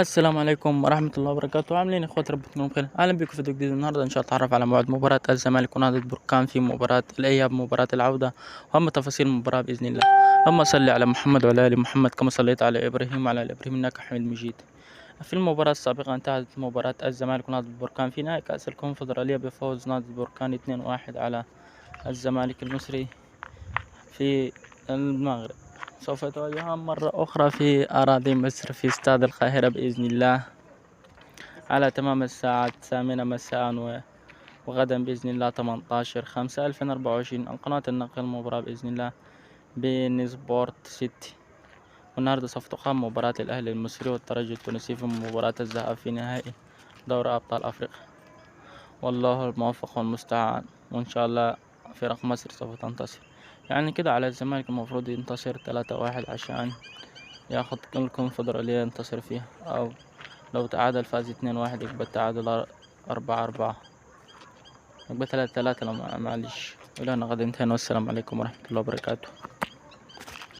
السلام عليكم ورحمة الله وبركاته. عاملين يا اخوات؟ رب تكونوا بخير. اهلا بكم في فيديو جديد. النهارده ان شاء الله نتعرف على موعد مباراة الزمالك ونهضة بركان في مباراة الاياب، مباراة العودة، واهم تفاصيل المباراة باذن الله. اللهم صل على محمد وعلى ال محمد كما صليت على ابراهيم وعلى ال ابراهيم انك حميد مجيد. في المباراة السابقة انتهت مباراة الزمالك ونهضة بركان في نهائي كأس الكونفدرالية بفوز نهضة بركان 2-1 على الزمالك المصري في المغرب. سوف يتواجهان مرة أخرى في أراضي مصر في استاد القاهرة بإذن الله على تمام الساعة 8 مساء، وغدا بإذن الله 18/5/2024 عن قناة النقل المباراة بإذن الله بين سبورت سيتي. والنهاردة سوف تقام مباراة الأهلي المصري والترجي التونسي في مباراة الذهاب في نهائي دوري أبطال أفريقيا، والله الموفق والمستعان. وإن شاء الله فرق مصر سوف تنتصر. يعني كده على الزمالك المفروض ينتصر 3-1 عشان ياخد الكونفدرالية ينتصر فيها، أو لو تعادل فاز 2-1 يبقى التعادل 4-4، يبقى 3-3 لو معلش. إلى هنا غدا انتهينا، والسلام عليكم ورحمة الله وبركاته.